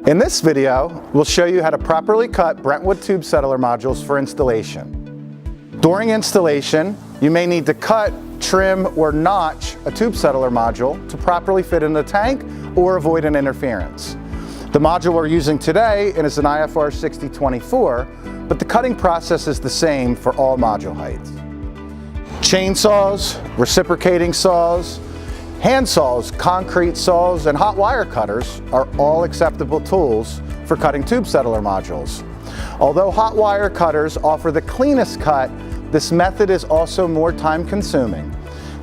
In this video, we'll show you how to properly cut Brentwood tube settler modules for installation. During installation, you may need to cut, trim, or notch a tube settler module to properly fit in the tank or avoid an interference. The module we're using today is an IFR-600, but the cutting process is the same for all module heights. Chainsaws, reciprocating saws, hand saws, concrete saws, and hot wire cutters are all acceptable tools for cutting tube settler modules. Although hot wire cutters offer the cleanest cut, this method is also more time-consuming.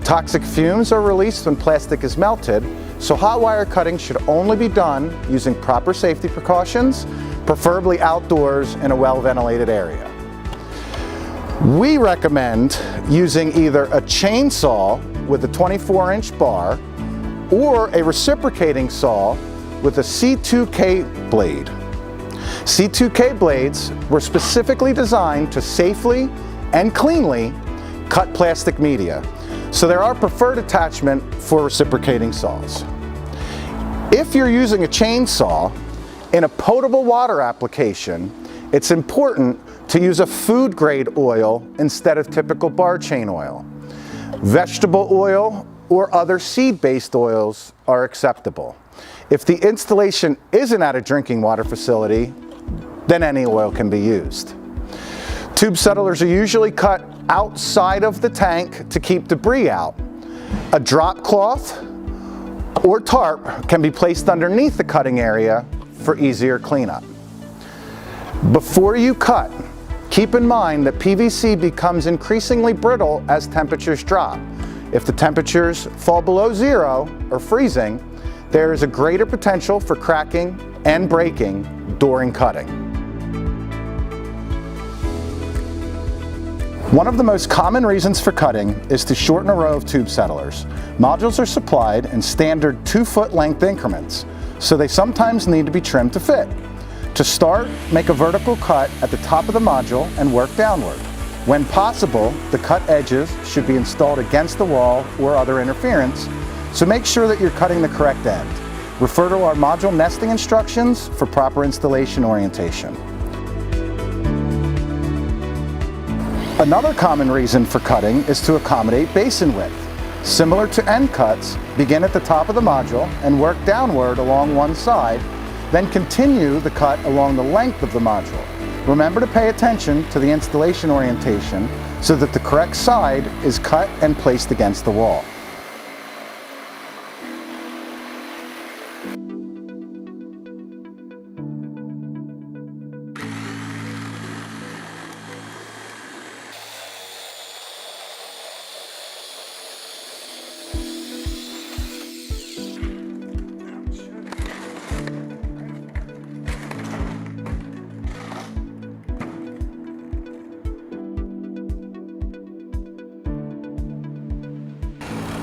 Toxic fumes are released when plastic is melted, so hot wire cutting should only be done using proper safety precautions, preferably outdoors in a well-ventilated area. We recommend using either a chainsaw with a 24-inch bar or a reciprocating saw with a C2K blade. C2K blades were specifically designed to safely and cleanly cut plastic media, so they're our preferred attachment for reciprocating saws. If you're using a chainsaw in a potable water application, it's important to use a food grade oil instead of typical bar chain oil. Vegetable oil or other seed-based oils are acceptable. If the installation isn't at a drinking water facility, then any oil can be used. Tube settlers are usually cut outside of the tank to keep debris out. A drop cloth or tarp can be placed underneath the cutting area for easier cleanup. Before you cut, keep in mind that PVC becomes increasingly brittle as temperatures drop. If the temperatures fall below zero or freezing, there is a greater potential for cracking and breaking during cutting. One of the most common reasons for cutting is to shorten a row of tube settlers. Modules are supplied in standard 2-foot length increments, so they sometimes need to be trimmed to fit. To start, make a vertical cut at the top of the module and work downward. When possible, the cut edges should be installed against the wall or other interference, so make sure that you're cutting the correct end. Refer to our module nesting instructions for proper installation orientation. Another common reason for cutting is to accommodate basin width. Similar to end cuts, begin at the top of the module and work downward along one side, then continue the cut along the length of the module. Remember to pay attention to the installation orientation so that the correct side is cut and placed against the wall.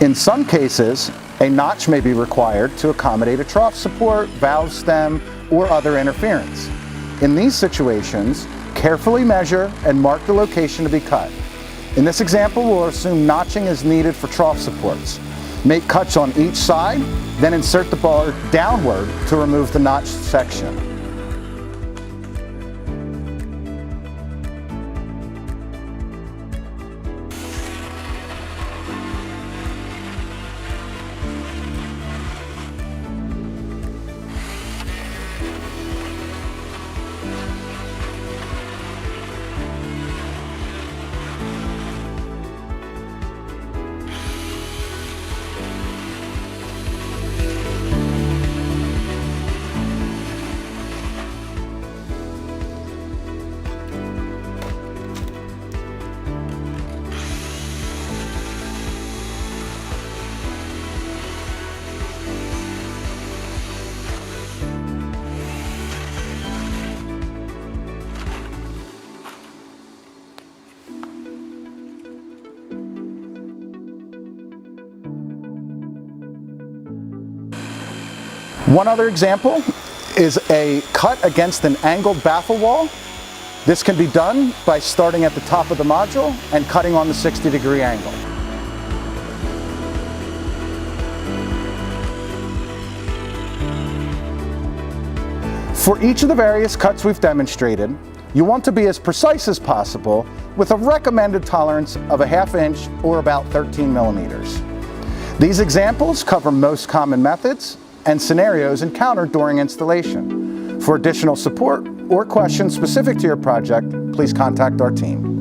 In some cases, a notch may be required to accommodate a trough support, valve stem, or other interference. In these situations, carefully measure and mark the location to be cut. In this example, we'll assume notching is needed for trough supports. Make cuts on each side, then insert the bar downward to remove the notched section. One other example is a cut against an angled baffle wall. This can be done by starting at the top of the module and cutting on the 60-degree angle. For each of the various cuts we've demonstrated, you want to be as precise as possible with a recommended tolerance of 1/2 inch or about 13 millimeters. These examples cover most common methods and scenarios encountered during installation. For additional support or questions specific to your project, please contact our team.